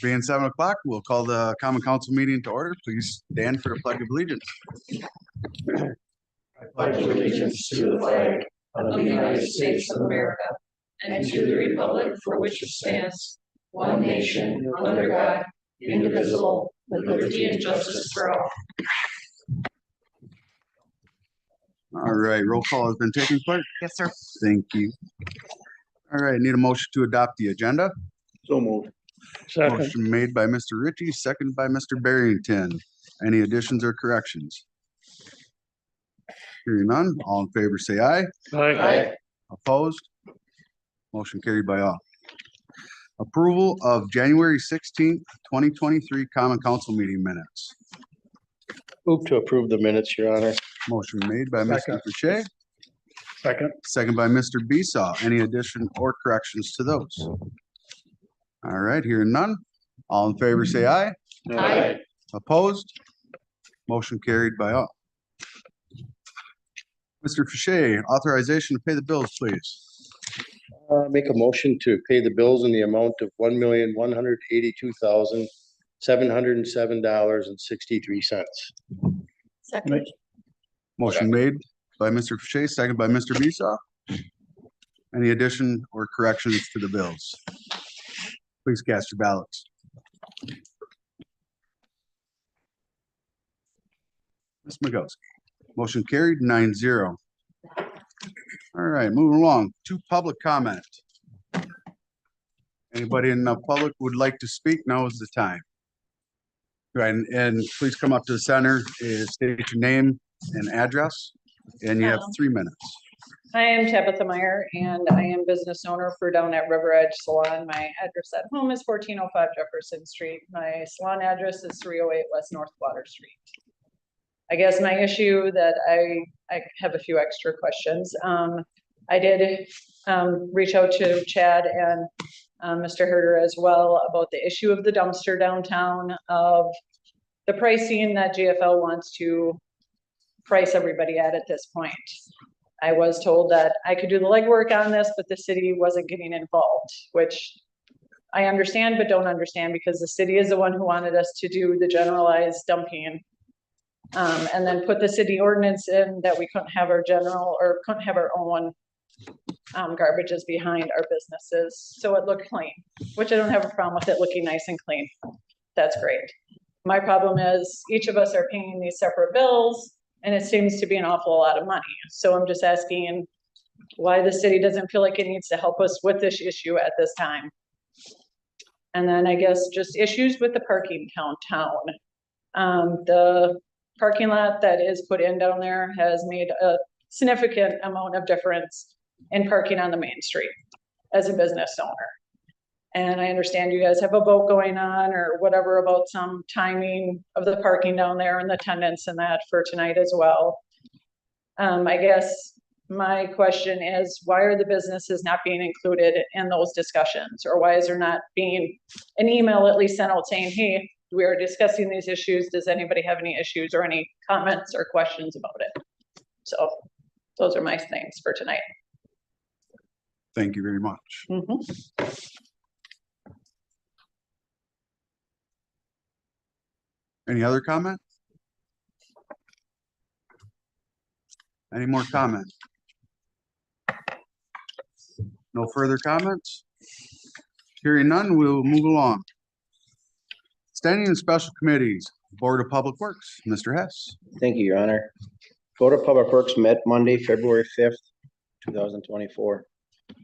Being 7 o'clock, we'll call the common council meeting to order. Please stand for the pledge of allegiance. I pledge allegiance to the flag of the United States of America and to the republic for which it stands, one nation, under God, indivisible, with liberty and justice for all. All right, roll call has been taken, clerk. Yes, sir. Thank you. All right, need a motion to adopt the agenda. So moved. Motion made by Mr. Ritchie, second by Mr. Barrington. Any additions or corrections? Hearing none, all in favor say aye. Aye. Opposed? Motion carried by all. Approval of January 16th, 2023 Common Council meeting minutes. Move to approve the minutes, Your Honor. Motion made by Mr. Second. Fache, second by Mr. Besaw. Any addition or corrections to those? All right, hearing none. All in favor say aye. Aye. Opposed? Motion carried by all. Mr. Fache, authorization to pay the bills, please. Make a motion to pay the bills in the amount of $1,182,707.63. Second. Motion made by Mr. Fache, second by Mr. Besaw. Any addition or corrections to the bills? Please cast your ballots. Ms. Magowski. Motion carried 9-0. All right, moving along to public comment. Anybody in the public would like to speak? Now is the time. Right, and please come up to the center, state your name and address, and you have 3 minutes. I am Tabitha Meyer, and I am business owner for down at River Edge Salon. My address at home is 1405 Jefferson Street. My salon address is 308 West North Water Street. I guess my issue that I have a few extra questions. I did reach out to Chad and Mr. Herder as well about the issue of the dumpster downtown, of the pricing that GFL wants to price everybody at this point. I was told that I could do the legwork on this, but the city wasn't getting involved, which I understand but don't understand, because the city is the one who wanted us to do the generalized dumping. And then put the city ordinance in that we couldn't have our general or couldn't have our own garbages behind our businesses. So it looked clean, which I don't have a problem with it looking nice and clean. That's great. My problem is each of us are paying these separate bills, and it seems to be an awful lot of money. So I'm just asking why the city doesn't feel like it needs to help us with this issue at this time. And then I guess just issues with the parking downtown. The parking lot that is put in down there has made a significant amount of difference in parking on the main street as a business owner. And I understand you guys have a vote going on or whatever about some timing of the parking down there and the attendance and that for tonight as well. I guess my question is, why are the businesses not being included in those discussions? Or why is there not being an email at least sent out saying, hey, we are discussing these issues. Does anybody have any issues or any comments or questions about it? So those are my things for tonight. Thank you very much. Any other comment? Any more comment? No further comments? Hearing none, we'll move along. Standing and special committees, Board of Public Works, Mr. Hess. Thank you, Your Honor. Board of Public Works met Monday, February 5th, 2024.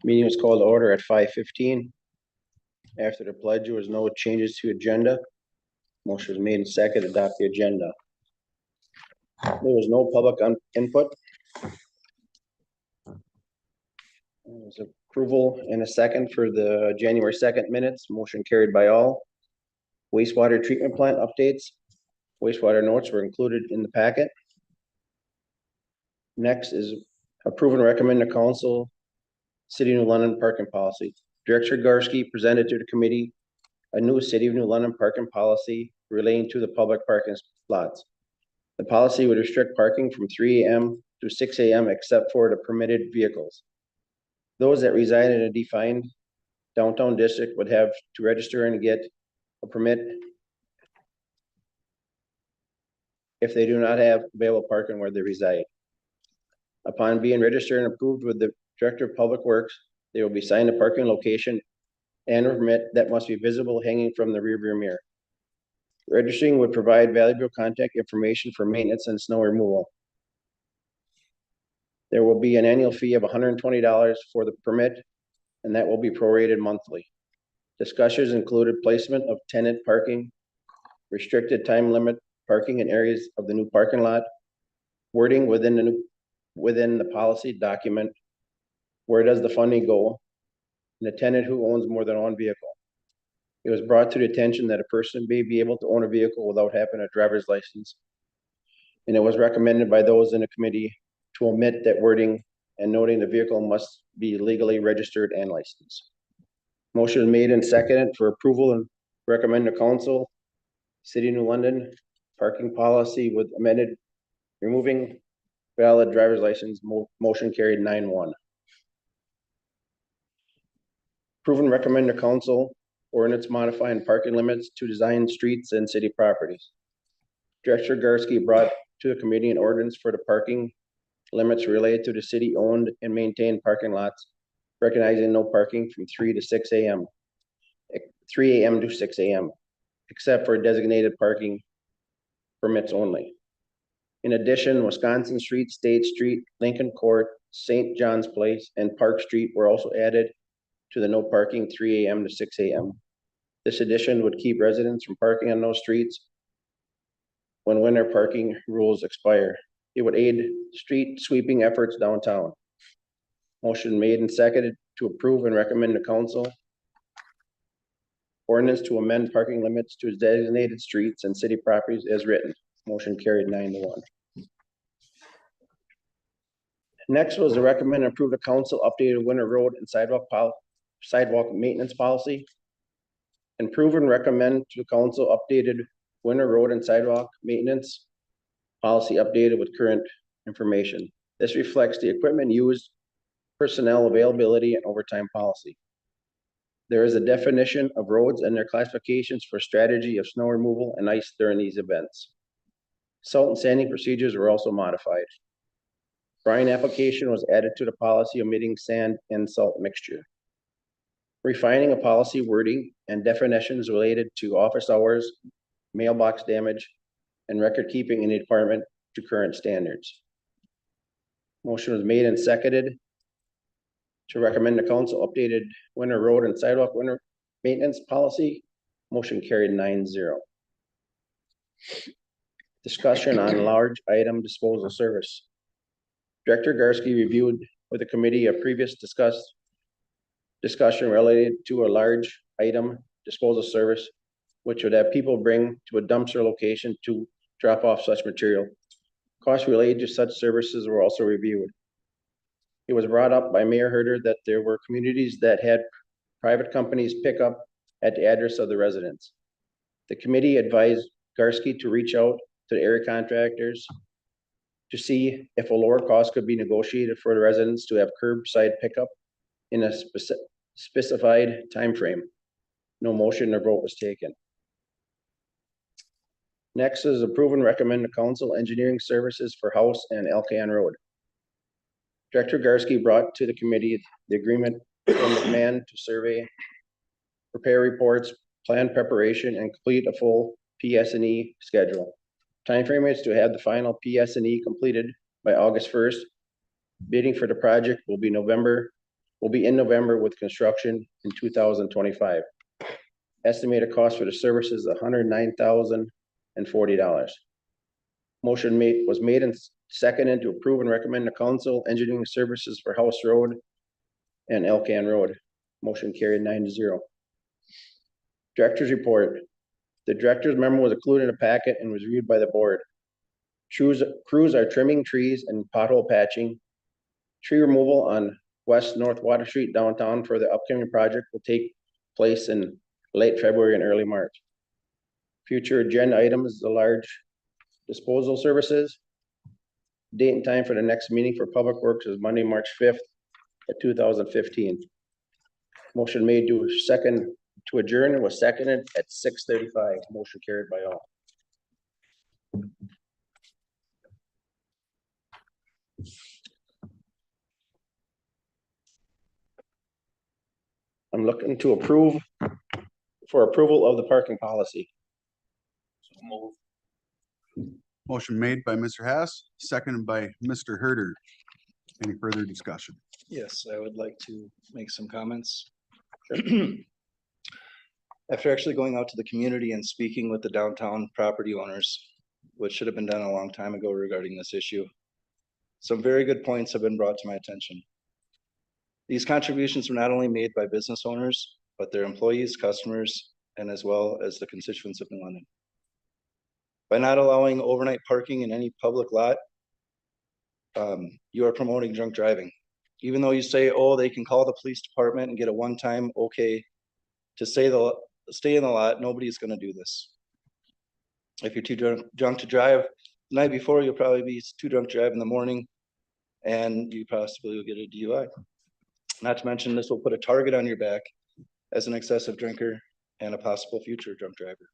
Meeting was called to order at 5:15. After the pledge, there was no changes to agenda. Motion was made and second to adopt the agenda. There was no public input. There was approval and a second for the January 2nd minutes. Motion carried by all. Wastewater treatment plant updates. Wastewater notes were included in the packet. Next is approve and recommend to council City of New London parking policy. Director Garski presented to the committee a new City of New London parking policy relating to the public parking lots. The policy would restrict parking from 3 a.m. to 6 a.m. except for the permitted vehicles. Those that reside in a defined downtown district would have to register and get a permit if they do not have available parking where they reside. Upon being registered and approved with the Director of Public Works, they will be assigned a parking location and a permit that must be visible hanging from the rearview mirror. Registering would provide valuable contact information for maintenance and snow removal. There will be an annual fee of $120 for the permit, and that will be prorated monthly. Discussions included placement of tenant parking, restricted time limit parking in areas of the new parking lot, wording within the policy document, where does the funding go, and a tenant who owns more than one vehicle. It was brought to the attention that a person may be able to own a vehicle without having a driver's license. And it was recommended by those in the committee to omit that wording and noting the vehicle must be legally registered and licensed. Motion made and seconded for approval and recommend to council, City of New London, parking policy with amended, removing valid driver's license, motion carried 9-1. Approve and recommend to council, ordinance modifying parking limits to design streets and city properties. Director Garsky brought to the committee an ordinance for the parking limits related to the city-owned and maintained parking lots, recognizing no parking from 3 to 6 a.m., 3 a.m. to 6 a.m., except for designated parking permits only. In addition, Wisconsin Street, State Street, Lincoln Court, St. John's Place, and Park Street were also added to the no parking 3 a.m. to 6 a.m. This addition would keep residents from parking on those streets when winter parking rules expire. It would aid street sweeping efforts downtown. Motion made and seconded to approve and recommend to council ordinance to amend parking limits to designated streets and city properties as written. Motion carried 9-1. Next was to recommend and approve the council updated winter road and sidewalk maintenance policy. And prove and recommend to the council updated winter road and sidewalk maintenance policy updated with current information. This reflects the equipment used, personnel availability, and overtime policy. There is a definition of roads and their classifications for strategy of snow removal and ice during these events. Salt and sanding procedures were also modified. Brine application was added to the policy omitting sand and salt mixture. Refining a policy wording and definitions related to office hours, mailbox damage, and record keeping in the department to current standards. Motion was made and seconded to recommend the council updated winter road and sidewalk winter maintenance policy. Motion carried 9-0. Discussion on large item disposal service. Director Garsky reviewed with the committee a previous discussion related to a large item disposal service, which would have people bring to a dumpster location to drop off such material. Costs related to such services were also reviewed. It was brought up by Mayor Herder that there were communities that had private companies pick up at the address of the residents. The committee advised Garsky to reach out to the area contractors to see if a lower cost could be negotiated for the residents to have curbside pickup in a specified time frame. No motion or vote was taken. Next is approve and recommend to council engineering services for House and Alcan Road. Director Garsky brought to the committee the agreement from the command to survey, prepare reports, plan preparation, and complete a full PS&E schedule. Timeframe is to have the final PS&E completed by August 1st. Bidding for the project will be in November with construction in 2025. Estimated cost for the service is $109,040. Motion was made and seconded to approve and recommend the council engineering services for House Road and Alcan Road. Motion carried 9-0. Director's report. The director's memo was included in a packet and was reviewed by the board. Crews are trimming trees and pothole patching. Tree removal on West North Water Street downtown for the upcoming project will take place in late February and early March. Future agenda items, the large disposal services. Date and time for the next meeting for Public Works is Monday, March 5th at 2015. Motion made to second to adjourn and was seconded at 6:35. Motion carried by all. I'm looking to approve for approval of the parking policy. Motion made by Mr. Hess, seconded by Mr. Herder. Any further discussion? Yes, I would like to make some comments. After actually going out to the community and speaking with the downtown property owners, which should have been done a long time ago regarding this issue, some very good points have been brought to my attention. These contributions were not only made by business owners, but their employees, customers, and as well as the constituents of New London. By not allowing overnight parking in any public lot, you are promoting drunk driving. Even though you say, oh, they can call the police department and get a one-time okay to stay in the lot, nobody's gonna do this. If you're too drunk to drive the night before, you'll probably be too drunk to drive in the morning, and you possibly will get a DUI. Not to mention, this will put a target on your back as an excessive drinker and a possible future drunk driver.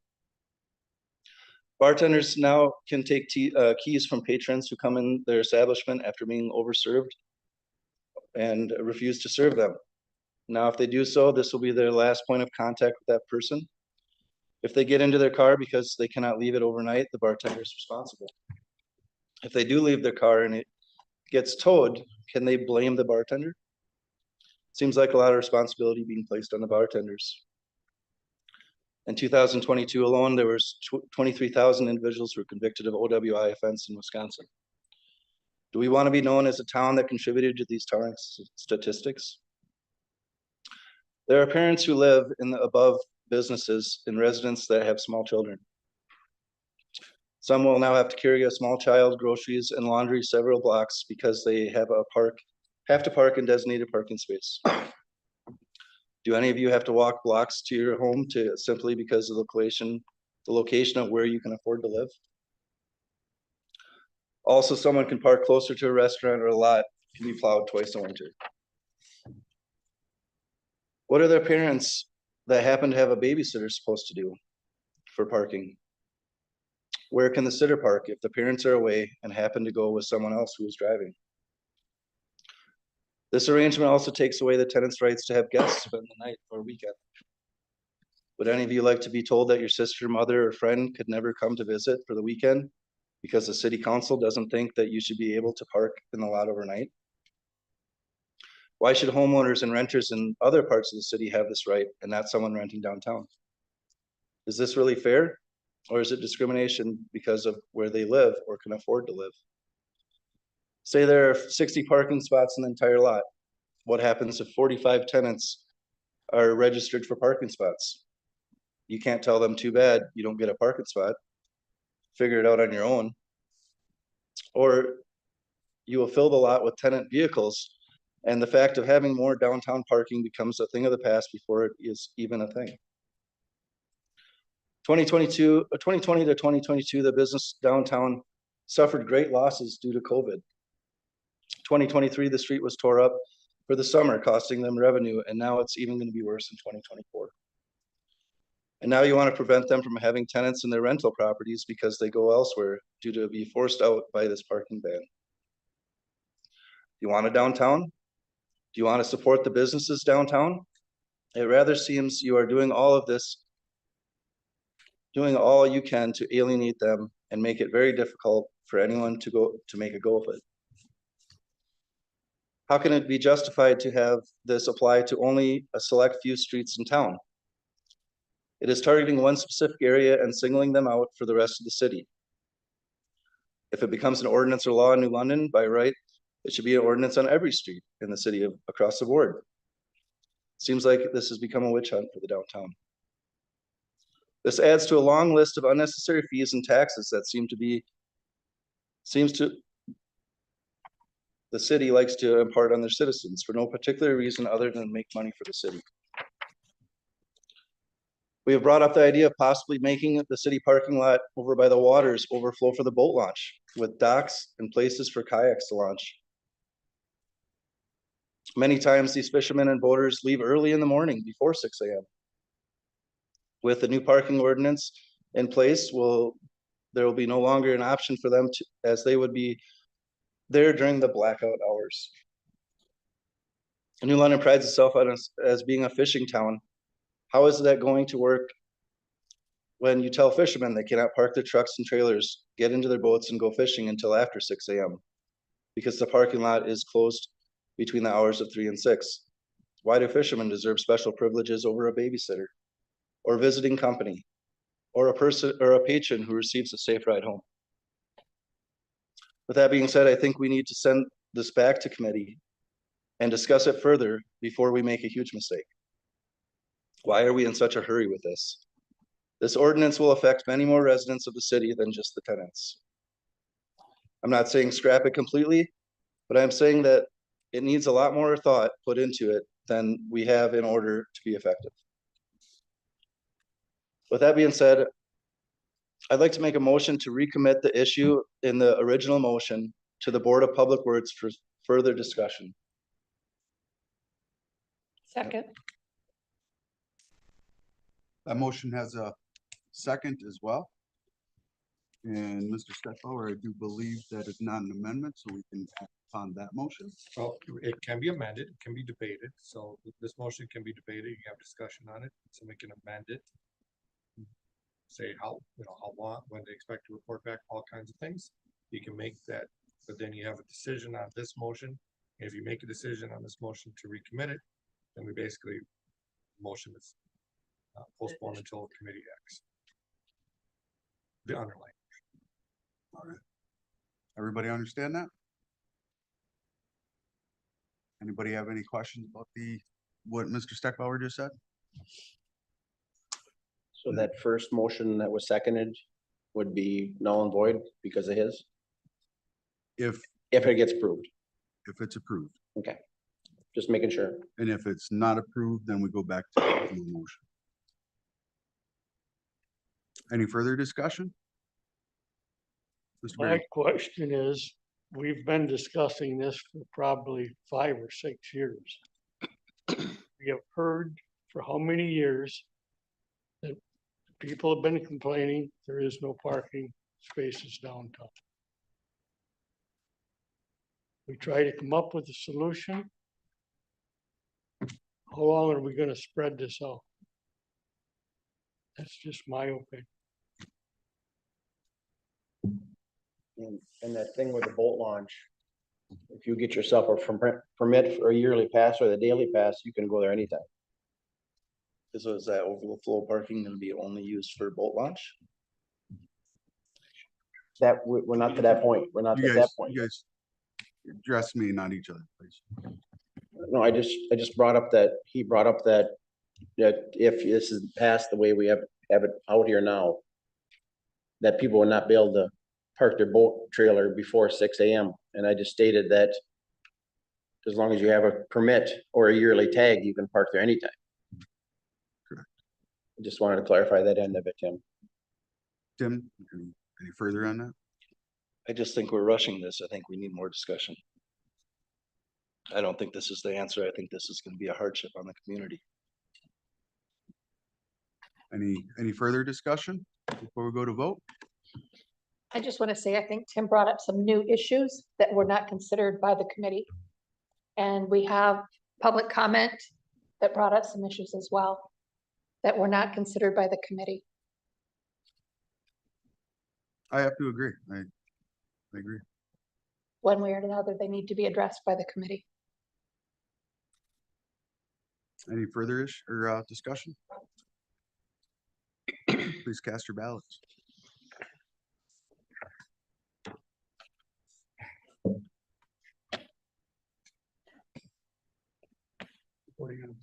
Bartenders now can take keys from patrons who come in their establishment after being overserved and refuse to serve them. Now, if they do so, this will be their last point of contact with that person. If they get into their car because they cannot leave it overnight, the bartender is responsible. If they do leave their car and it gets towed, can they blame the bartender? Seems like a lot of responsibility being placed on the bartenders. In 2022 alone, there was 23,000 individuals who were convicted of OWI offense in Wisconsin. Do we want to be known as a town that contributed to these towering statistics? There are parents who live in the above businesses in residents that have small children. Some will now have to carry a small child, groceries, and laundry several blocks because they have to park in designated parking space. Do any of you have to walk blocks to your home simply because of the location of where you can afford to live? Also, someone can park closer to a restaurant or a lot can be plowed twice a winter. What are their parents that happen to have a babysitter supposed to do for parking? Where can the sitter park if the parents are away and happen to go with someone else who is driving? This arrangement also takes away the tenant's rights to have guests spend the night or weekend. Would any of you like to be told that your sister, mother, or friend could never come to visit for the weekend because the city council doesn't think that you should be able to park in the lot overnight? Why should homeowners and renters in other parts of the city have this right and not someone renting downtown? Is this really fair? Or is it discrimination because of where they live or can afford to live? Say there are 60 parking spots in the entire lot. What happens if 45 tenants are registered for parking spots? You can't tell them, too bad, you don't get a parking spot. Figure it out on your own. Or you will fill the lot with tenant vehicles, and the fact of having more downtown parking becomes a thing of the past before it is even a thing. 2020 to 2022, the business downtown suffered great losses due to COVID. 2023, the street was tore up for the summer, costing them revenue, and now it's even going to be worse in 2024. And now you want to prevent them from having tenants in their rental properties because they go elsewhere due to be forced out by this parking ban. You want a downtown? Do you want to support the businesses downtown? It rather seems you are doing all of this, doing all you can to alienate them and make it very difficult for anyone to make a go of it. How can it be justified to have this apply to only a select few streets in town? It is targeting one specific area and singling them out for the rest of the city. If it becomes an ordinance or law in New London, by right, it should be an ordinance on every street in the city across the board. Seems like this has become a witch hunt for the downtown. This adds to a long list of unnecessary fees and taxes that the city likes to impart on their citizens for no particular reason other than make money for the city. We have brought up the idea of possibly making the city parking lot over by the waters overflow for the boat launch with docks and places for kayaks to launch. Many times these fishermen and boaters leave early in the morning before 6 a.m. With the new parking ordinance in place, there will be no longer an option for them to, as they would be there during the blackout hours. New London prides itself on as being a fishing town. How is that going to work when you tell fishermen they cannot park their trucks and trailers, get into their boats and go fishing until after 6 a.m. because the parking lot is closed between the hours of 3 and 6? Why do fishermen deserve special privileges over a babysitter or visiting company or a person or a patron who receives a safe ride home? With that being said, I think we need to send this back to committee and discuss it further before we make a huge mistake. Why are we in such a hurry with this? This ordinance will affect many more residents of the city than just the tenants. I'm not saying scrap it completely, but I'm saying that it needs a lot more thought put into it than we have in order to be effective. With that being said, I'd like to make a motion to recommit the issue in the original motion to the Board of Public Works for further discussion. Second. That motion has a second as well. And Mr. Stepbauer, I do believe that is not an amendment, so we can act upon that motion. Well, it can be amended, it can be debated, so this motion can be debated, you can have discussion on it, somebody can amend it. Say how, how long, when they expect to report back, all kinds of things, you can make that, but then you have a decision on this motion. If you make a decision on this motion to recommit it, then we basically, motion is postponed until committee acts. The underlying. All right. Everybody understand that? Anybody have any questions about what Mr. Steckbauer just said? So that first motion that was seconded would be null and void because of his, If if it gets approved. it's approved, Okay. Just making sure. and if it's not approved, then we go back to the original motion. Any further discussion? Mr. My Berry, question is, we've been discussing this for probably 5 or 6 years. We have heard for how many years that people have been complaining there is no parking spaces downtown. We try to come up with a solution. How long are we gonna spread this out? That's just my opinion. And that thing with the boat launch, if you get yourself a permit for a yearly pass or the daily pass, you can go there anytime. So is that overflow parking going to be only used for boat launch? That, we're not to that point. We're not you at that guys, point. you guys address me, not each other, please. No, I just brought up that, he brought up that if this is passed the way we have it out here now, that people will not be able to park their boat trailer before 6 a.m. And I just stated that as long as you have a permit or a yearly tag, you can park there anytime. Correct. I just wanted to clarify that end of it, Tim. Tim, any further on that? I just think we're rushing this. I think we need more discussion. I don't think this is the answer. I think this is going to be a hardship on the community. Any further discussion before we go to vote? I just want to say, I think Tim brought up some new issues that were not considered by the committee. And we have public comment that brought up some issues as well that were not considered by the committee. I have to agree. I agree. One way or another, they need to be addressed by the committee. Any further discussion? Please cast your ballots.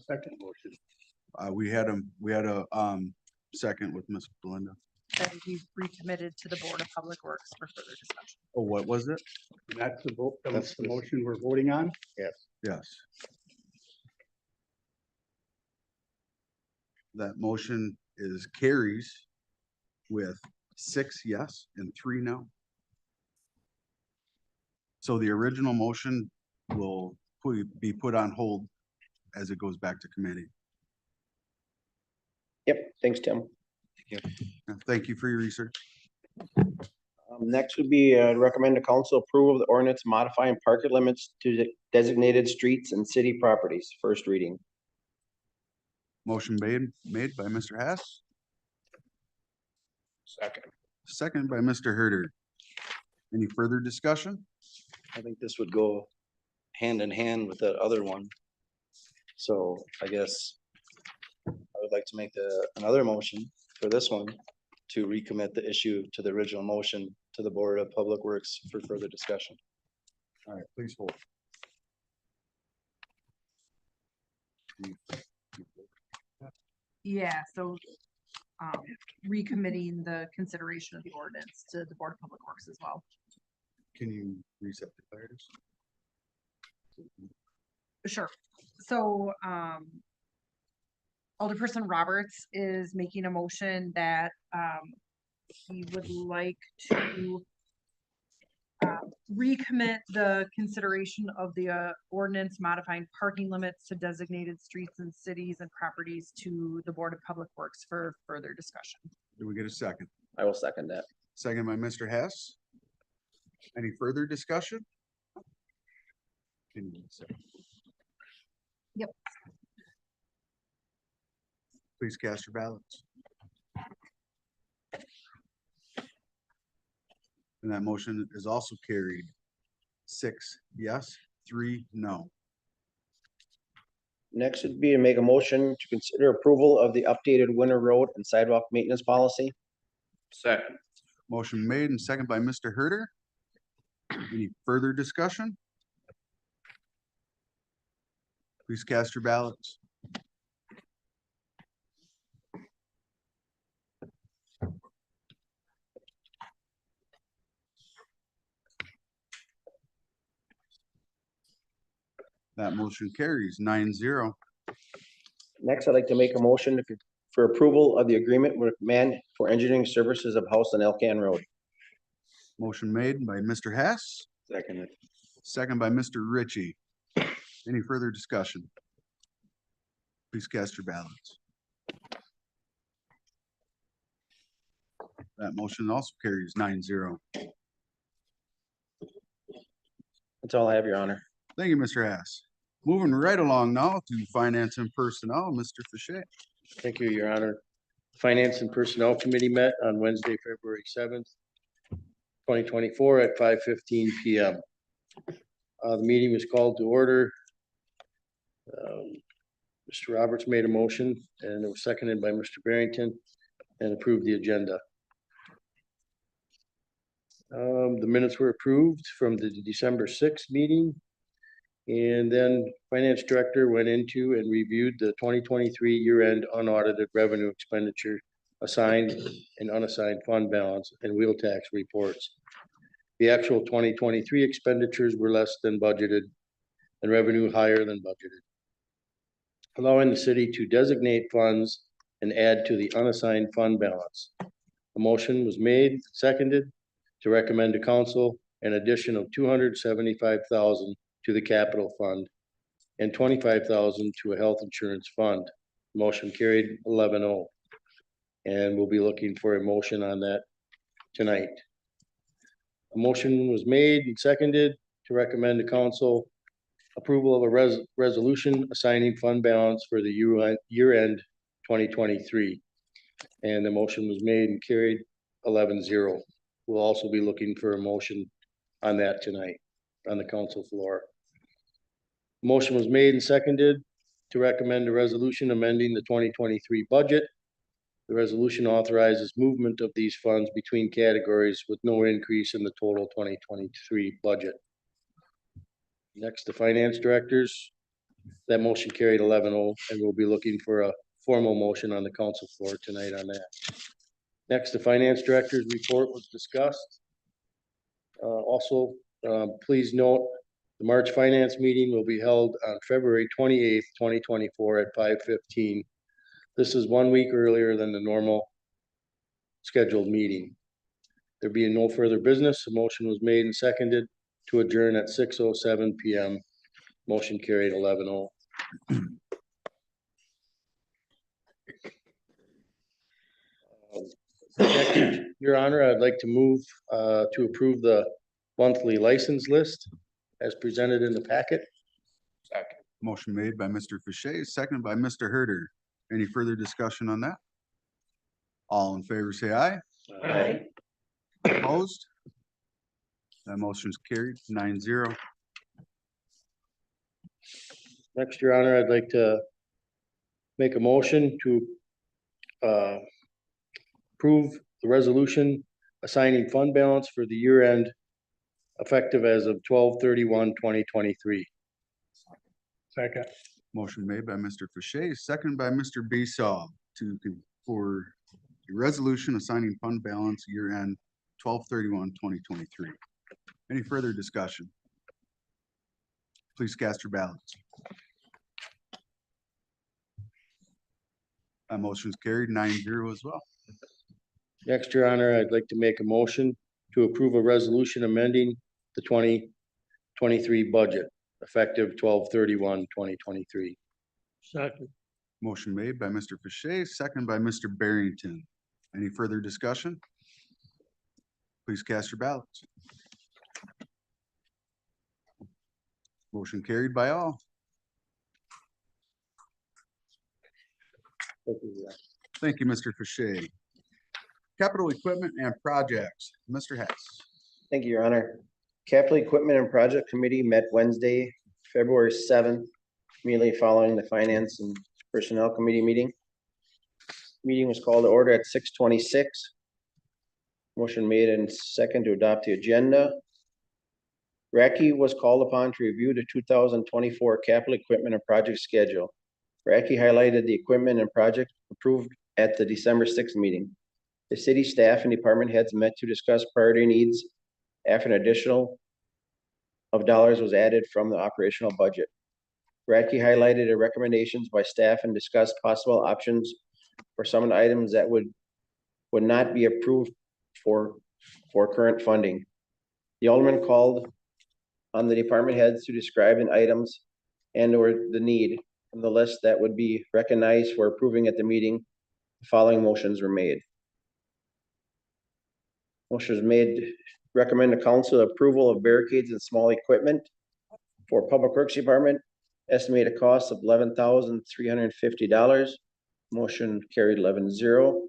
Second motion. We had a second with Ms. Belinda. And we've recommitted to the Board of Public Works for further discussion. Oh, what was it? That's the vote, That's the motion we're voting on? Yes. That motion carries with 6 yes and 3 no. So the original motion will be put on hold as it goes back to committee. Yep, thanks, Tim. Thank you for your research. Next would be recommend to council approval of the ordinance modifying parking limits to the designated streets and city properties. First reading. Motion made by Mr. Hess. Second by Mr. Herder. Any further discussion? I think this would go hand in hand with that other one. So I guess I would like to make another motion for this one to recommit the issue to the original motion to the Board of Public Works for further discussion. All right, please hold. Yeah, so recommitting the consideration of the ordinance to the Board of Public Works as well. Can you reset the clarity? Sure. So Alderperson Roberts is making a motion that he would like to recommit the consideration of the ordinance modifying parking limits to designated streets and cities and properties to the Board of Public Works for further discussion. Do we get a second? I will second that. Second by Mr. Hess. Any further discussion? Can you say? Yep. Please cast your ballots. And that motion is also carried. 6 yes, 3 no. Next would be to make a motion to consider approval of the updated winter road and sidewalk maintenance policy. Second. Motion made and second by Mr. Herder. Any further discussion? Please cast your ballots. That motion carries 9-0. Next, I'd like to make a motion for approval of the agreement with Man for Engineering Services of House on Elkan Road. Motion made by Mr. Hess, Second. second by Mr. Ritchie. Any further discussion? Please cast your ballots. That motion also carries 9-0. That's all I have, Your Honor. Thank you, Mr. Hess. Moving right along now to Finance and Personnel, Mr. Fiche. Thank you, Your Honor. Finance and Personnel Committee met on Wednesday, February 7th, 2024 at 5:15 PM. The meeting was called to order. Mr. Roberts made a motion and it was seconded by Mr. Barrington and approved the agenda. The minutes were approved from the December 6th meeting. And then Finance Director went into and reviewed the 2023 year-end unaudited revenue expenditure assigned and unassigned fund balance and wheel tax reports. The actual 2023 expenditures were less than budgeted and revenue higher than budgeted, allowing the city to designate funds and add to the unassigned fund balance. A motion was made, seconded, to recommend to council an addition of $275,000 to the capital fund and $25,000 to a health insurance fund. Motion carried 11-0. And we'll be looking for a motion on that tonight. A motion was made and seconded to recommend to council approval of a resolution assigning fund balance for the year-end 2023. And the motion was made and carried 11-0. We'll also be looking for a motion on that tonight on the council floor. Motion was made and seconded to recommend a resolution amending the 2023 budget. The resolution authorizes movement of these funds between categories with no increase in the total 2023 budget. Next, the finance directors. That motion carried 11-0, and we'll be looking for a formal motion on the council floor tonight on that. Next, the finance director's report was discussed. Also, please note, the March finance meeting will be held on February 28th, 2024 at 5:15. This is 1 week earlier than the normal scheduled meeting. There being no further business, a motion was made and seconded to adjourn at 6:07 PM. Motion carried 11-0. Next, Your Honor, I'd like to move to approve the monthly license list as presented in the packet. Motion made by Mr. Fisher, seconded by Mr. Herder. Any further discussion on that? All in favor, say aye. Aye. Opposed? That motion is carried 9-0. Next, Your Honor, I'd like to make a motion to approve the resolution assigning fund balance for the year end effective as of 12/31/2023. Second. Motion made by Mr. Fisher, seconded by Mr. Besaw for the resolution assigning fund balance year end 12/31/2023. Any further discussion? Please cast your ballots. That motion is carried 9-0 as well. Next, Your Honor, I'd like to make a motion to approve a resolution amending the 2023 budget effective 12/31/2023. Second. Motion made by Mr. Fisher, seconded by Mr. Barrington. Any further discussion? Please cast your ballots. Motion carried by all. Thank you, Mr. Fisher. Capital equipment and projects, Mr. Hess. Thank you, Your Honor. Capital Equipment and Project Committee met Wednesday, February 7th, immediately following the Finance and Personnel Committee meeting. Meeting was called to order at 6:26. Motion made and second to adopt the agenda. Racky was called upon to review the 2024 capital equipment and project schedule. Racky highlighted the equipment and project approved at the December 6th meeting. The city staff and department heads met to discuss priority needs after an additional of dollars was added from the operational budget. Racky highlighted the recommendations by staff and discussed possible options for some of the items that would not be approved for current funding. The alderman called on the department heads to describe the items and or the need from the list that would be recognized for approving at the meeting. The following motions were made. Motion was made, recommend the council approval of barricades and small equipment for Public Works Department, estimated cost of $11,350. Motion carried 11-0.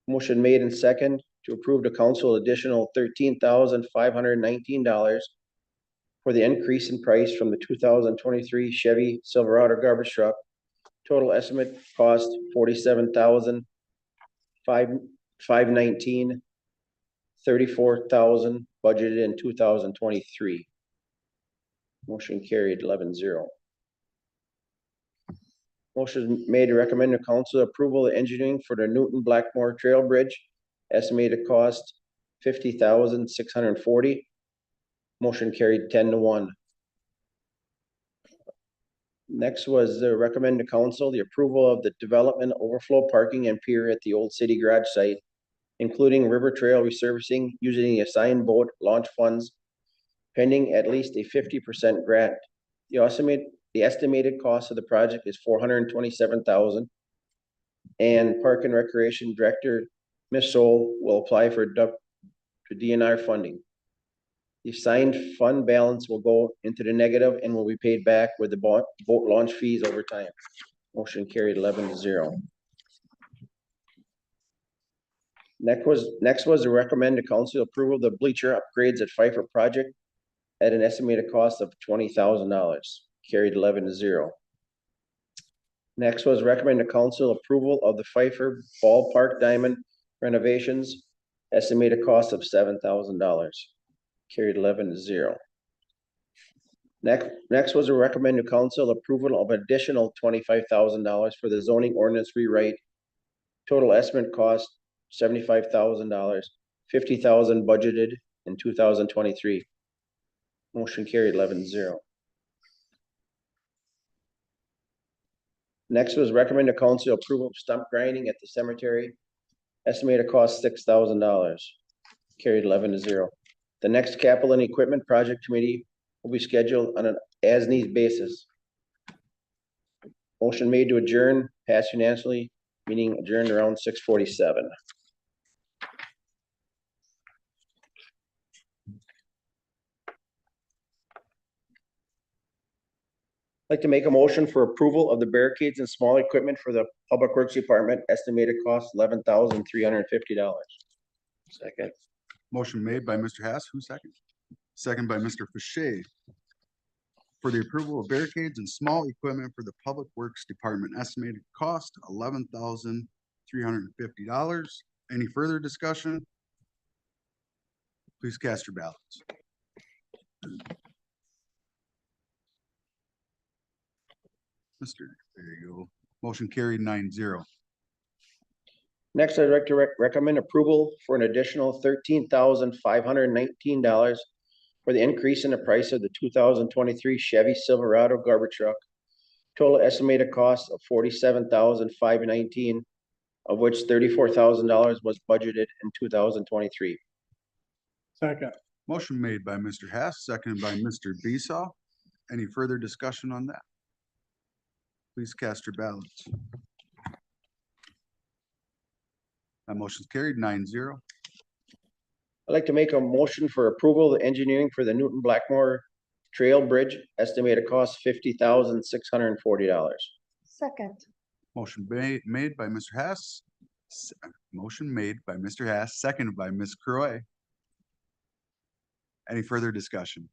Motion made and second to approve the council additional $13,519 for the increase in price from the 2023 Chevy Silverado garbage truck. Total estimate cost $47,519, $34,000 budgeted in 2023. Motion carried 11-0. Motion made to recommend the council approval of engineering for the Newton Blackmore Trail Bridge. Estimated cost $50,640. Motion carried 10-1. Next was the recommend to council the approval of the development overflow parking and pier at the old city garage site, including river trail resurfacing using the assigned boat launch funds, pending at least a 50% grant. The estimated cost of the project is $427,000. And Park and Recreation Director, Ms. Soul, will apply for DNR funding. The assigned fund balance will go into the negative and will be paid back with the boat launch fees over time. Motion carried 11-0. Next was to recommend the council approval of the bleacher upgrades at Pfeiffer project at an estimated cost of $20,000. Carried 11-0. Next was recommend the council approval of the Pfeiffer Ballpark Diamond renovations, estimated cost of $7,000. Carried 11-0. Next was to recommend to council approval of additional $25,000 for the zoning ordinance rewrite. Total estimate cost $75,000, $50,000 budgeted in 2023. Motion carried 11-0. Next was recommend to council approval of stump grinding at the cemetery. Estimated cost $6,000. Carried 11-0. The next capital and equipment project committee will be scheduled on an as-need basis. Motion made to adjourn, passed unanimously, meeting adjourned around 6:47. Like to make a motion for approval of the barricades and small equipment for the Public Works Department, estimated cost $11,350. Second. Motion made by Mr. Hess, who's second? Second by Mr. Fache. For the approval of barricades and small equipment for the Public Works Department, estimated cost $11,350. Any further discussion? Please cast your ballots. There you go. Motion carried 9-0. Next, I'd like to recommend approval for an additional $13,519 for the increase in the price of the 2023 Chevy Silverado garbage truck. Total estimated cost of $47,519, of which $34,000 was budgeted in 2023. Second. Motion made by Mr. Hess, seconded by Mr. Besaw. Any further discussion on that? Please cast your ballots. That motion's carried 9-0. I'd like to make a motion for approval of the engineering for the Newton Blackmore Trail Bridge, estimated cost $50,640. Second. Motion made by Mr. Hess. Motion made by Mr. Hess, seconded by Ms. Croy. Any further discussion?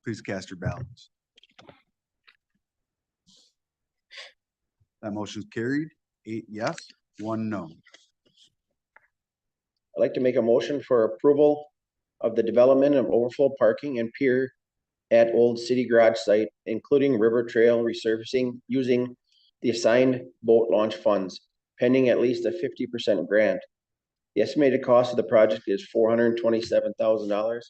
Please cast your ballots. That motion's carried 8 yes, 1 no. I'd like to make a motion for approval of the development of overflow parking and pier at Old City Garage site, including river trail resurfacing using the assigned boat launch funds, pending at least a 50% grant. The estimated cost of the project is $427,000,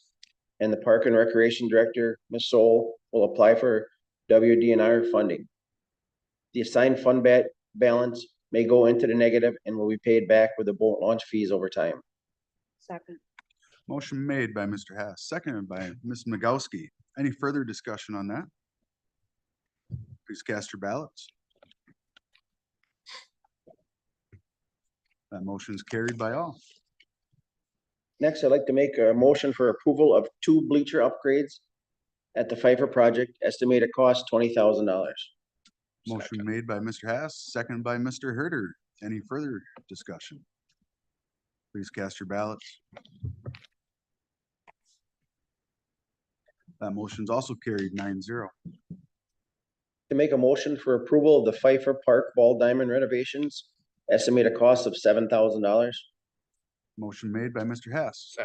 and the Park and Recreation Director, Ms. Soul, will apply for WDNR funding. The assigned fund balance may go into the negative and will be paid back with the boat launch fees over time. Second. Motion made by Mr. Hess, seconded by Ms. Nagowski. Any further discussion on that? Please cast your ballots. That motion is carried by all. Next, I'd like to make a motion for approval of 2 bleacher upgrades at the Pfeiffer project, estimated cost $20,000. Motion made by Mr. Hess, seconded by Mr. Herder. Any further discussion? Please cast your ballots. That motion's also carried 9-0. To make a motion for approval of the Pfeiffer Park Ball Diamond renovations, estimated cost of $7,000. Motion made by Mr. Hess.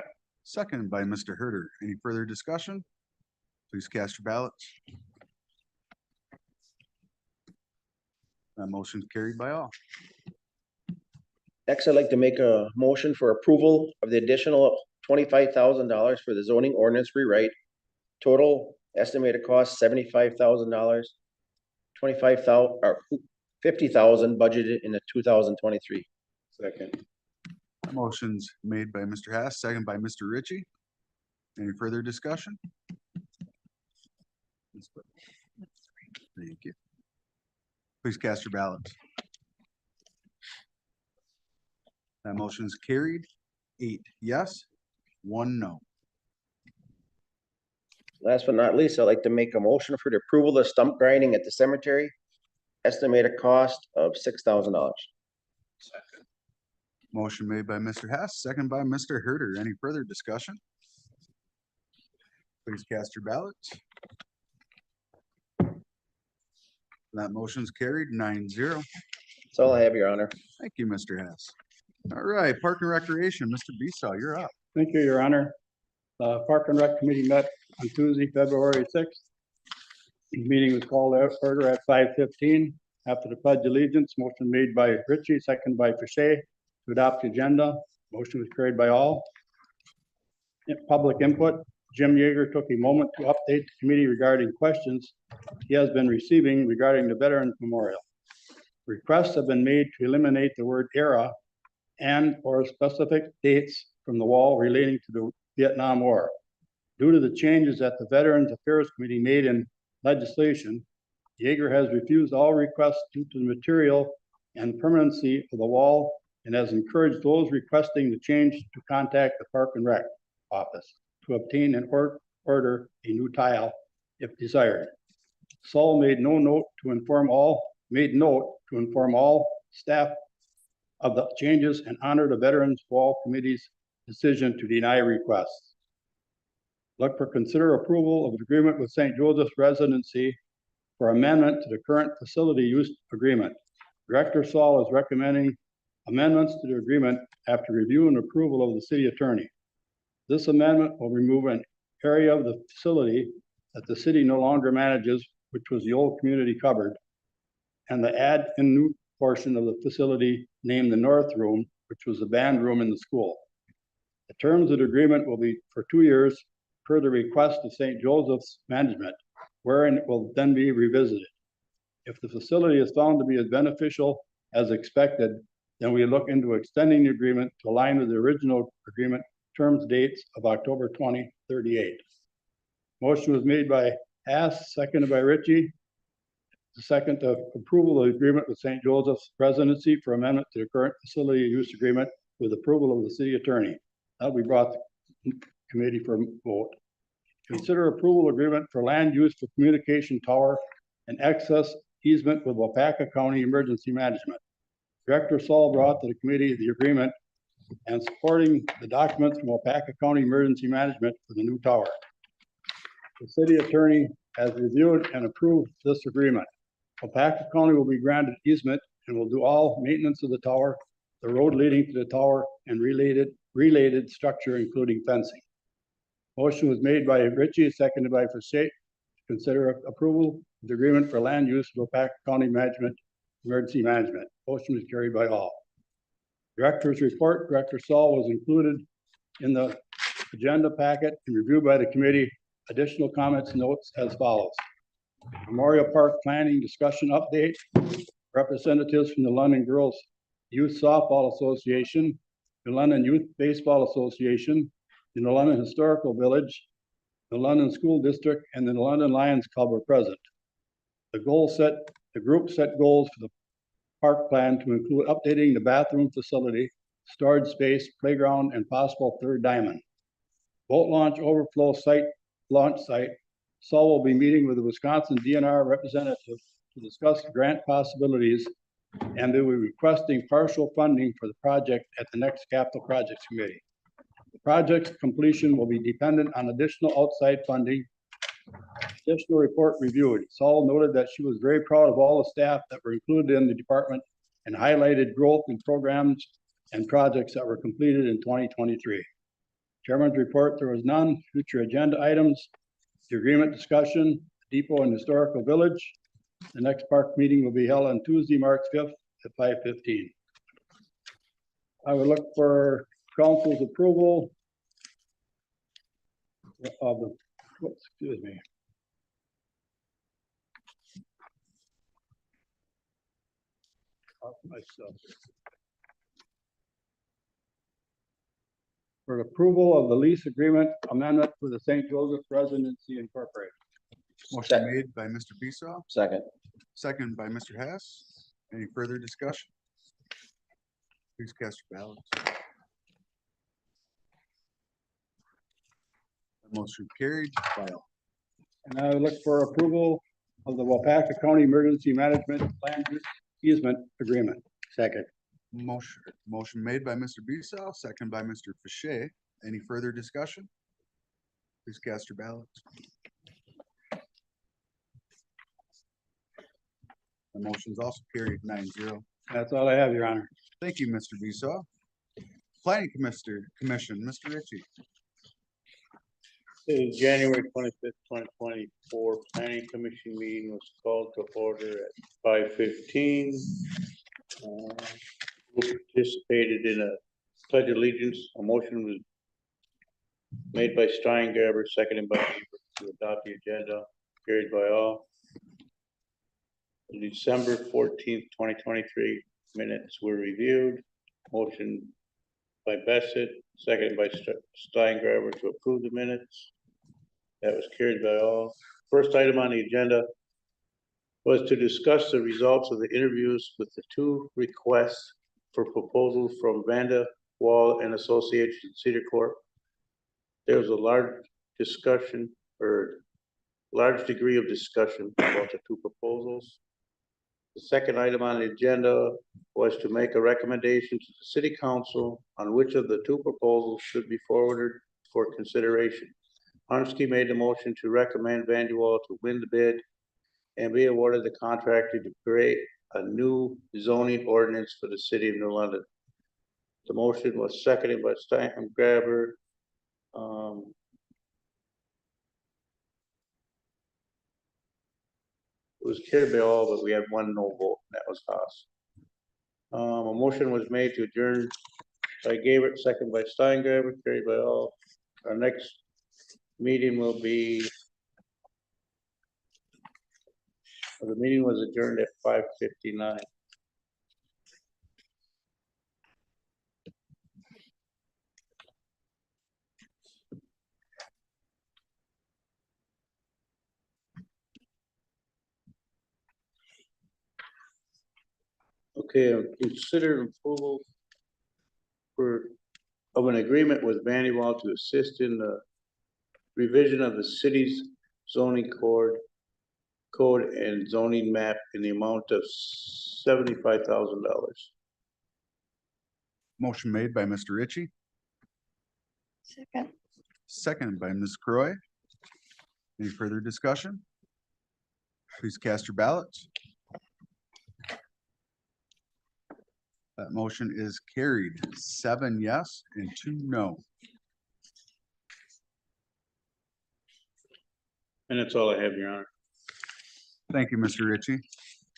Seconded by Mr. Herder. Any further discussion? Please cast your ballots. That motion's carried by all. Next, I'd like to make a motion for approval of the additional $25,000 for the zoning ordinance rewrite. Total estimated cost $75,000, 25,000 or 50,000 budgeted in the 2023. Second. That motion's made by Mr. Hess, seconded by Mr. Ritchie. Any further discussion? Thank you. Please cast your ballots. That motion's carried 8 yes, 1 no. Last but not least, I'd like to make a motion for the approval of stump grinding at the cemetery. Estimated cost of $6,000. Motion made by Mr. Hess, seconded by Mr. Herder. Any further discussion? Please cast your ballots. That motion's carried 9-0. That's all I have, Your Honor. Thank you, Mr. Hess. All right, Park and Recreation, Mr. Besaw, you're up. Thank you, Your Honor. Park and Rec Committee met on Tuesday, February 6th. The meeting was called to order at 5:15. After the pledge of allegiance, motion made by Ritchie, second by Fache to adopt the agenda. Motion was carried by all. In public input, Jim Yeager took a moment to update the committee regarding questions he has been receiving regarding the Veterans Memorial. Requests have been made to eliminate the word era and or specific dates from the wall relating to the Vietnam War. Due to the changes that the Veterans Affairs Committee made in legislation, Jaeger has refused all requests due to the material and permanency of the wall and has encouraged those requesting the change to contact the Park and Rec office to obtain and order a new tile if desired. Saul made note to inform all staff of the changes and honor the Veterans Wall Committee's decision to deny requests. Look for consider approval of the agreement with St. Joseph's Residency for amendment to the current facility use agreement. Director Saul is recommending amendments to the agreement after review and approval of the city attorney. This amendment will remove an area of the facility that the city no longer manages, which was the old community cupboard, and the add in new portion of the facility named the North Room, which was the band room in the school. The terms of the agreement will be for 2 years per the request of St. Joseph's management, wherein it will then be revisited. If the facility is found to be as beneficial as expected, then we look into extending the agreement to align with the original agreement terms dates of October 2038. Motion was made by Haas, seconded by Ritchie. The second approval of the agreement with St. Joseph's Residency for amendment to the current facility use agreement with approval of the city attorney. That will be brought to committee for vote. Consider approval agreement for land use for communication tower and access easement with Wapaka County Emergency Management. Director Saul brought to the committee the agreement and supporting the documents from Wapaka County Emergency Management for the new tower. The city attorney has reviewed and approved this agreement. Wapaka County will be granted easement and will do all maintenance of the tower, the road leading to the tower, and related structure, including fencing. Motion was made by Ritchie, seconded by Versace. Consider approval of the agreement for land use with Wapaka County Emergency Management. Motion was carried by all. Director's report, Director Saul, was included in the agenda packet and reviewed by the committee. Additional comments and notes as follows. Memorial Park Planning Discussion Update. Representatives from the London Girls Youth Softball Association, the London Youth Baseball Association, the London Historical Village, the London School District, and the London Lions Club were present. The group set goals for the park plan to include updating the bathroom facility, storage space, playground, and possible third diamond. Boat launch overflow launch site. Saul will be meeting with the Wisconsin DNR representative to discuss grant possibilities, and they will be requesting partial funding for the project at the next Capital Projects Committee. The project's completion will be dependent on additional outside funding. Additional report reviewed. Saul noted that she was very proud of all the staff that were included in the department and highlighted growth in programs and projects that were completed in 2023. Chairman's report, there was none. Future agenda items, the agreement discussion, Depot and Historical Village. The next park meeting will be held on Tuesday, March 5th at 5:15. I would look for council's approval of the, excuse me. Myself. For approval of the lease agreement amendment for the St. Joseph Residency Incorporated. Motion made by Mr. Beesaw, Second. second by Mr. Hess. Any further discussion? Please cast your ballots. Motion carried by all. And I would look for approval of the Wapaka County Emergency Management Land Use Easement Agreement. Second. Motion made by Mr. Beesaw, second by Mr. Fichet. Any further discussion? Please cast your ballots. The motion's also carried 9-0. That's all I have, Your Honor. Thank you, Mr. Beesaw. Planning Commission, Mr. Ritchie. The January 25th, 2024 Planning Commission meeting was called to order at 5:15. Who participated in a pledge of allegiance. A motion was made by Steingraber, seconded by Weaver to adopt the agenda, carried by all. The December 14th, 2023 minutes were reviewed. Motion by Bassett, seconded by Steingraber to approve the minutes. That was carried by all. First item on the agenda was to discuss the results of the interviews with the two requests for proposals from Vanda Wall and Associates in Cedar Corp. There was a large discussion or large degree of discussion about the two proposals. The second item on the agenda was to make a recommendation to the city council on which of the two proposals should be forwarded for consideration. Harmsky made the motion to recommend Vanderwall to win the bid and be awarded the contractor to create a new zoning ordinance for the city of New London. The motion was seconded by Steinham Grabber. It was carried by all, but we had one no vote, and that was Haas. A motion was made to adjourn by Gabriel, second by Steingraber, carried by all. Our next meeting will be, the meeting was adjourned at 5:59. Okay, consider approval of an agreement with Vanderwall to assist in the revision of the city's zoning code and zoning map in the amount of $75,000. Motion made by Mr. Ritchie, Second. seconded by Ms. Croy. Any further discussion? Please cast your ballots. That motion is carried, 7 yes and 2 no. And that's all I have, Your Honor. Thank you, Mr. Ritchie.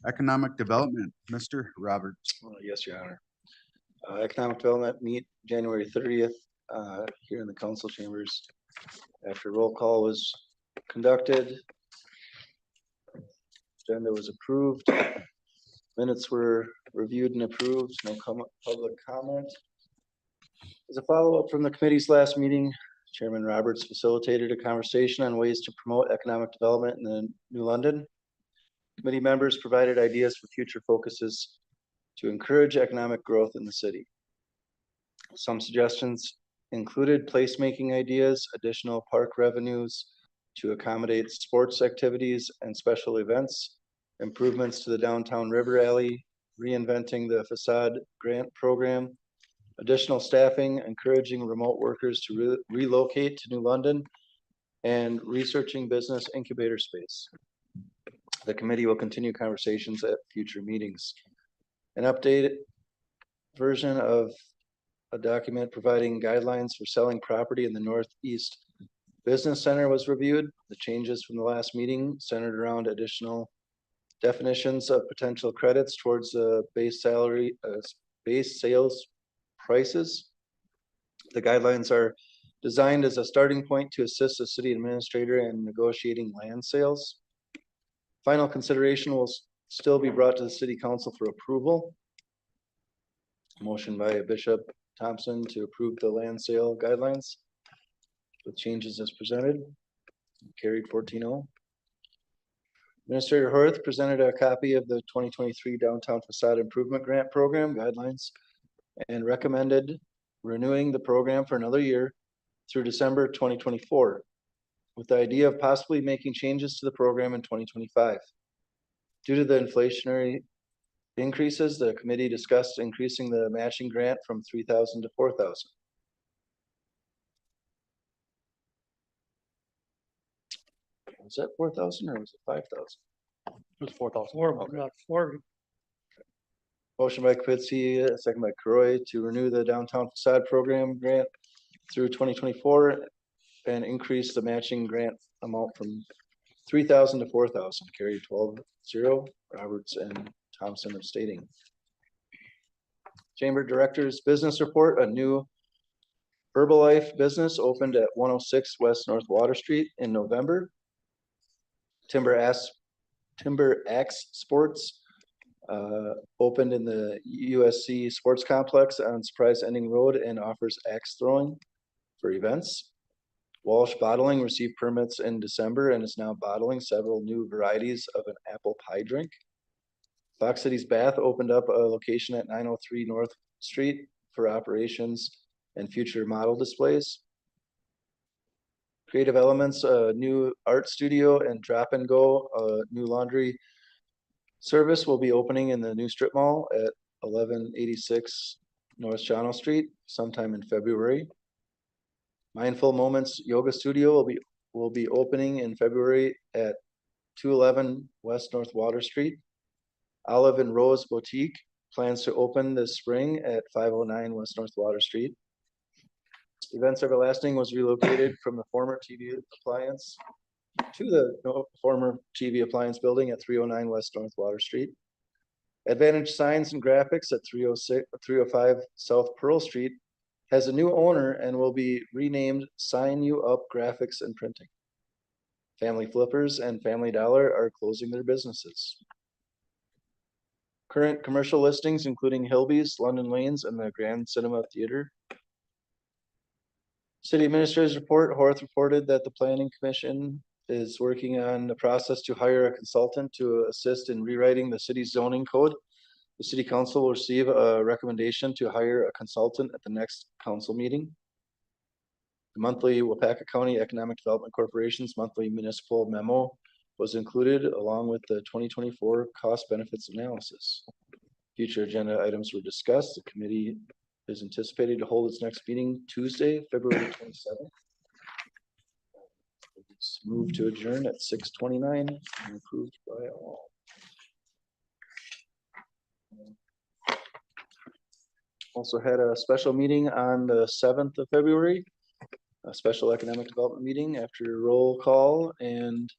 Economic Development, Mr. Roberts. Yes, Your Honor. Economic Development meet January 30th here in the council chambers. After roll call was conducted, agenda was approved, minutes were reviewed and approved, no public comment. As a follow-up from the committee's last meeting, Chairman Roberts facilitated a conversation on ways to promote economic development in the New London. Committee members provided ideas for future focuses to encourage economic growth in the city. Some suggestions included placemaking ideas, additional park revenues to accommodate sports activities and special events, improvements to the downtown river alley, reinventing the facade grant program, additional staffing, encouraging remote workers to relocate to New London, and researching business incubator space. The committee will continue conversations at future meetings. An updated version of a document providing guidelines for selling property in the Northeast Business Center was reviewed. The changes from the last meeting centered around additional definitions of potential credits towards the base sales prices. The guidelines are designed as a starting point to assist the city administrator in negotiating land sales. Final consideration will still be brought to the city council for approval. Motion by Bishop Thompson to approve the land sale guidelines with changes as presented. Carried 14-0. Administrator Horth presented a copy of the 2023 Downtown Facade Improvement Grant Program guidelines and recommended renewing the program for another year through December 2024, with the idea of possibly making changes to the program in 2025. Due to the inflationary increases, the committee discussed increasing the matching grant from $3,000 to $4,000. Was that 4,000 or was it 5,000? It was 4,000. Not 40. Motion by Kvitzy, second by Croy to renew the downtown facade program grant through 2024 and increase the matching grant amount from 3,000 to 4,000. Carried 12-0. Roberts and Thompson abstaining. Chamber Director's business report: a new Herbalife business opened at 106 West North Water Street in November. Timber Axe Sports opened in the USC Sports Complex on Surprise Ending Road and offers axe throwing for events. Walsh Bottling received permits in December and is now bottling several new varieties of an apple pie drink. Fox Cities Bath opened up a location at 903 North Street for operations and future model displays. Creative Elements, a new art studio, and Drop and Go, a new laundry service, will be opening in the new strip mall at 1186 North Channel Street sometime in February. Mindful Moments Yoga Studio will be opening in February at 211 West North Water Street. Olive and Rose Boutique plans to open this spring at 509 West North Water Street. Events Everlasting was relocated from the former TV Appliance to the former TV Appliance building at 309 West North Water Street. Advantage Signs and Graphics at 305 South Pearl Street has a new owner and will be renamed Sign You Up Graphics and Printing. Family Flippers and Family Dollar are closing their businesses. Current commercial listings including Hilby's, London Lanes, and the Grand Cinema Theater. City Administrator's report, Horth reported that the Planning Commission is working on the process to hire a consultant to assist in rewriting the city's zoning code. The City Council will receive a recommendation to hire a consultant at the next council meeting. The monthly Wapaka County Economic Development Corporation's monthly municipal memo was included along with the 2024 cost benefits analysis. Future agenda items were discussed. The committee is anticipated to hold its next meeting Tuesday, February 27th. It's moved to adjourn at 6:29 and approved by all. Also had a special meeting on the 7th of February, a special economic development meeting after roll call, and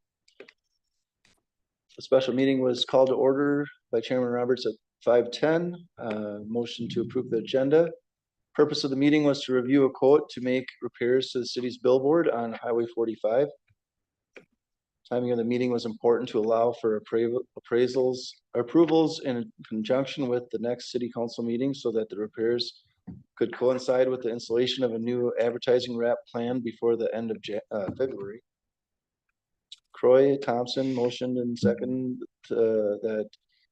the special meeting was called to order by Chairman Roberts at 5:10. Motion to approve the agenda. Purpose of the meeting was to review a quote to make repairs to the city's billboard on Highway 45. Timing of the meeting was important to allow for approvals in conjunction with the next city council meeting so that the repairs could coincide with the installation of a new advertising wrap plan before the end of February. Croy Thompson motioned and second that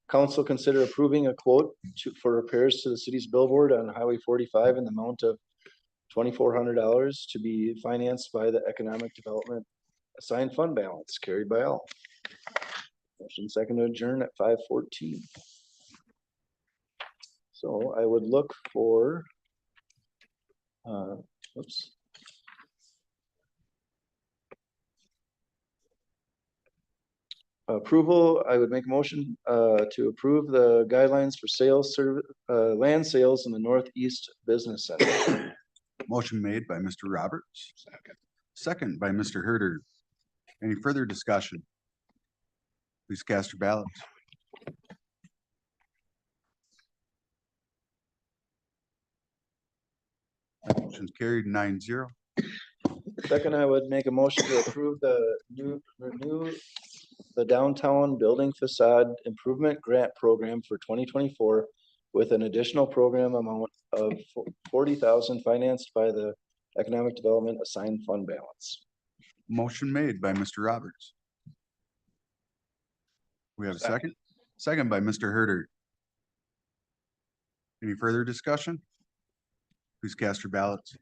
council consider approving a quote for repairs to the city's billboard on Highway 45 in the amount of $2,400 to be financed by the Economic Development Assigned Fund Balance, carried by all. Motion second to adjourn at 5:14. So I would look for, oops. Approval, I would make a motion to approve the guidelines for land sales in the Northeast Business Center. Motion made by Mr. Roberts. Second by Mr. Herder. Any further discussion? Please cast your ballots. Motion's carried 9-0. Second, I would make a motion to approve the renew the downtown building facade improvement grant program for 2024 with an additional program amount of $40,000 financed by the Economic Development Assigned Fund Balance. Motion made by Mr. Roberts. We have a second? Second by Mr. Herder. Any further discussion? Please cast your ballots.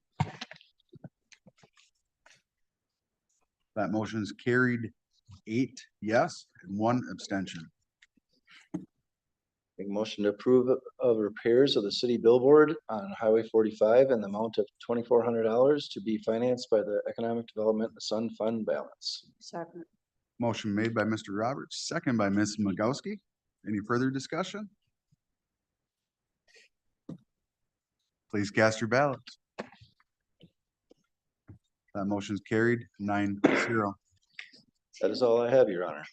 That motion is carried 8 yes and 1 abstention. Make a motion to approve of repairs of the city billboard on Highway 45 and the amount of $2,400 to be financed by the Economic Development Assigned Fund Balance. Second. Motion made by Mr. Roberts, second by Ms. Magowski. Any further discussion? Please cast your ballots. That motion's carried 9-0. That is all I have, Your Honor.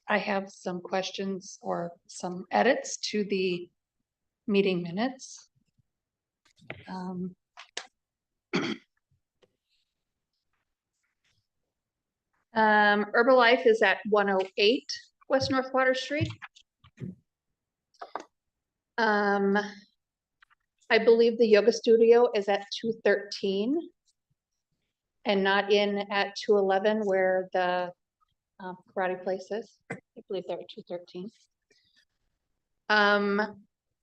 I have some questions or some edits to the meeting minutes. Herbalife is at 108 West North Water Street. I believe the yoga studio is at 213. and not in at 211 where the karate place is. I believe they're at 213.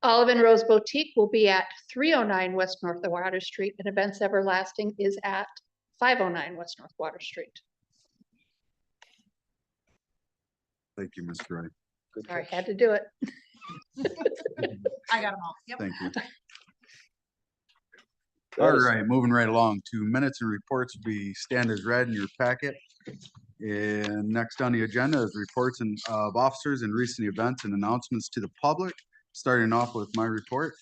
Olive and Rose Boutique will be at 309 West North Water Street, and Events Everlasting is at 509 West North Water Street. Thank you, Ms. Roy. Sorry, had to do it. I got them all. Yep. Thank you. That All is- right, moving right along to minutes and reports will be stand as read in your packet. And next on the agenda is reports of officers and recent events and announcements to the public. Starting off with my report.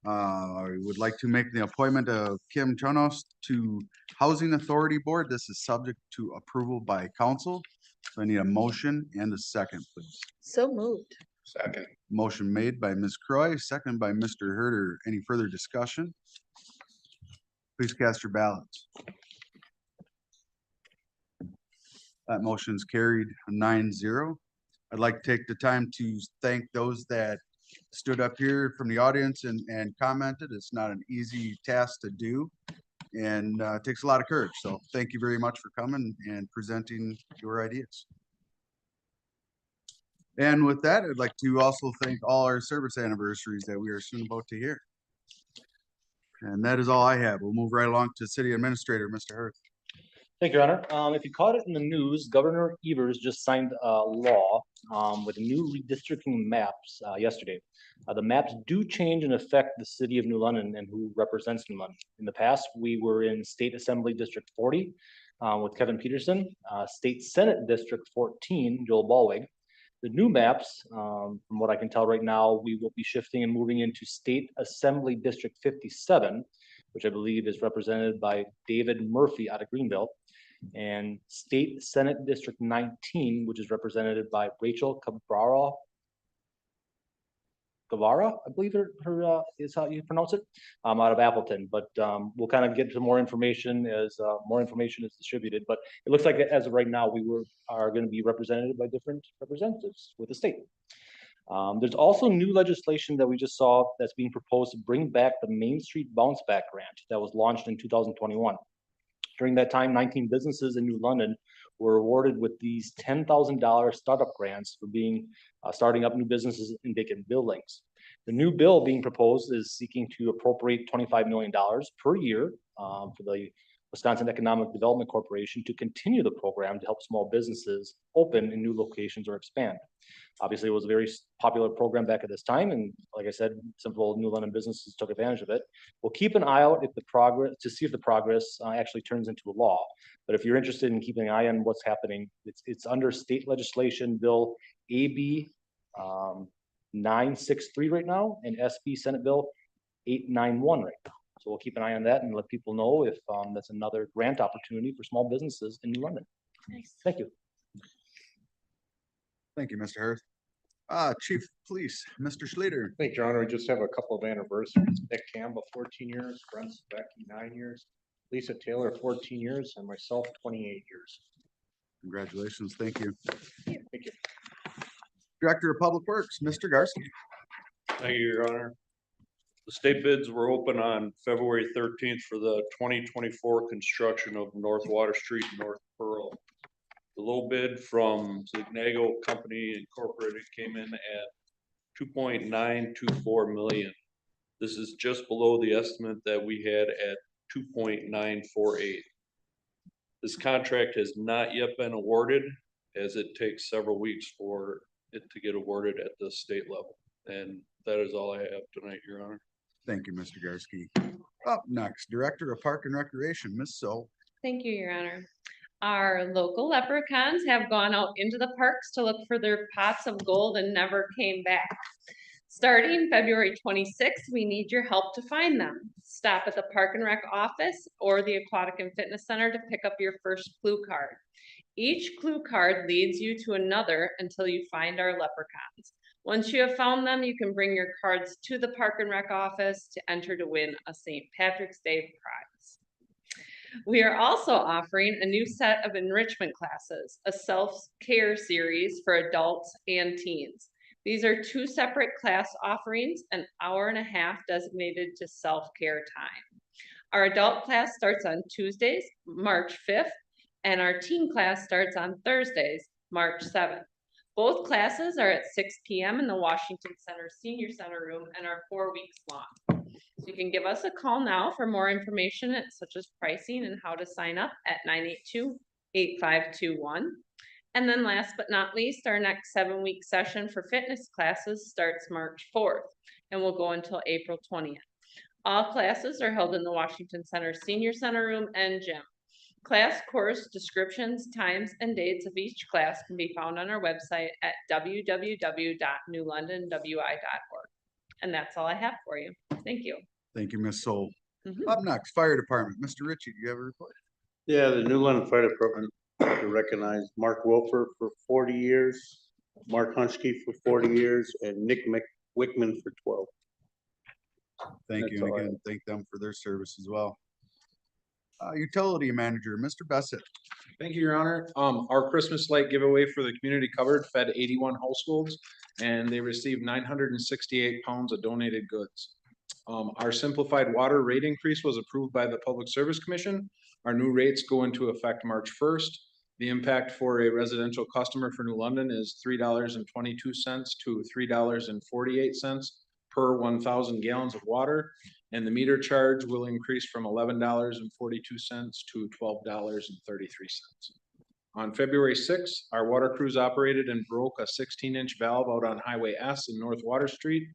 I would like to make the appointment of Kim Chonos to Housing Authority Board. This is subject to approval by council. So I need a motion and a second, please. So moved. Second. Motion made by Ms. Croy, second by Mr. Herder. Any further discussion? Please cast your ballots. That motion is carried 9-0. I'd like to take the time to thank those that stood up here from the audience and commented. It's not an easy task to do, and it takes a lot of courage. So thank you very much for coming and presenting your ideas. And with that, I'd like to also thank all our service anniversaries that we are soon about to hear. And that is all I have. We'll move right along to City Administrator, Mr. Hurth. Thank you, Your Honor. If you caught it in the news, Governor Evers just signed a law with new redistricting maps yesterday. The maps do change and affect the city of New London and who represents New London. In the past, we were in State Assembly District 40 with Kevin Peterson, State Senate District 14, Joel Ballweg. The new maps, from what I can tell right now, we will be shifting and moving into State Assembly District 57, which I believe is represented by David Murphy out of Greenville, and State Senate District 19, which is represented by Rachel Guevara, I believe her is how you pronounce it, out of Appleton. But we'll kind of get to more information as more information is distributed. But it looks like as of right now, we are going to be represented by different representatives with the state. There's also new legislation that we just saw that's being proposed to bring back the Main Street Bounce Back Grant that was launched in 2021. During that time, 19 businesses in New London were awarded with these $10,000 startup grants for starting up new businesses in vacant buildings. The new bill being proposed is seeking to appropriate $25 million per year for the Wisconsin Economic Development Corporation to continue the program to help small businesses open in new locations or expand. Obviously, it was a very popular program back at this time, and like I said, several New London businesses took advantage of it. We'll keep an eye out to see if the progress actually turns into a law. But if you're interested in keeping an eye on what's happening, it's under state legislation bill AB 963 right now, and SB Senate Bill 891 right now. So we'll keep an eye on that and let people know if that's another grant opportunity for small businesses in New London. Nice. Thank you. Thank you, Mr. Hurth. Chief of Police, Mr. Schleter. Thank you, Your Honor. We just have a couple of anniversaries. Nick Campbell, 14 years, Brent Becky, 9 years, Lisa Taylor, 14 years, and myself, 28 years. Congratulations. Thank you. Thank you. Director of Public Works, Mr. Garsky. Thank you, Your Honor. The state bids were open on February 13th for the 2024 construction of North Water Street, North Pearl. The low bid from Zignago Company Incorporated came in at $2.924 million. This is just below the estimate that we had at $2.948. This contract has not yet been awarded, as it takes several weeks for it to get awarded at the state level. And that is all I have tonight, Your Honor. Thank you, Mr. Garsky. Up next, Director of Park and Recreation, Ms. So. Thank you, Your Honor. Our local leprechauns have gone out into the parks to look for their pots of gold and never came back. Starting February 26th, we need your help to find them. Stop at the Park and Rec office or the Aquatic and Fitness Center to pick up your first clue card. Each clue card leads you to another until you find our leprechauns. Once you have found them, you can bring your cards to the Park and Rec office to enter to win a St. Patrick's Day prize. We are also offering a new set of enrichment classes, a self-care series for adults and teens. These are 2 separate class offerings, an hour and a half designated to self-care time. Our adult class starts on Tuesdays, March 5th, and our teen class starts on Thursdays, March 7th. Both classes are at 6 p.m. in the Washington Center Senior Center Room and are 4 weeks long. So you can give us a call now for more information such as pricing and how to sign up at 982-8521. And then last but not least, our next 7-week session for fitness classes starts March 4th and will go until April 20th. All classes are held in the Washington Center Senior Center Room and gym. Class course descriptions, times, and dates of each class can be found on our website at www.newlondonwi.org. And that's all I have for you. Thank you. Thank you, Ms. Soul. Mhm. Up next, Fire Department. Mr. Ritchie, do you have a report? Yeah, the New London Fire Department to recognize Mark Wolfer for 40 years, Mark Hunchke for 40 years, and Nick Wickman for 12. Thank That's you, and all I again, thank them for their service as well. Utility Manager, Mr. Bessett. Thank you, Your Honor. Our Christmas light giveaway for the community covered fed 81 households, and they received 968 pounds of donated goods. Our simplified water rate increase was approved by the Public Service Commission. Our new rates go into effect March 1st. The impact for a residential customer for New London is $3.22 to $3.48 per 1,000 gallons of water. And the meter charge will increase from $11.42 to $12.33. On February 6th, our water crews operated and broke a 16-inch valve out on Highway S in North Water Street.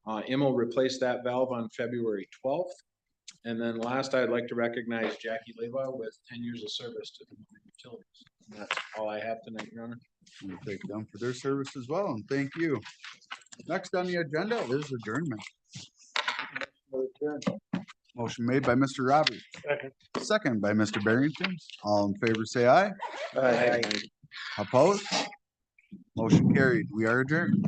IMMO replaced that valve on February 12th. And then last, I'd like to recognize Jackie Leva with 10 years of service to the utilities. And that's all I have tonight, Your Honor. We thank them for their service as well, and thank you. Next on the agenda is adjournment. Motion made by Mr. Roberts. Second by Mr. Barrington. All in favor, say aye. Aye. Opposed? Motion carried. We are adjourned.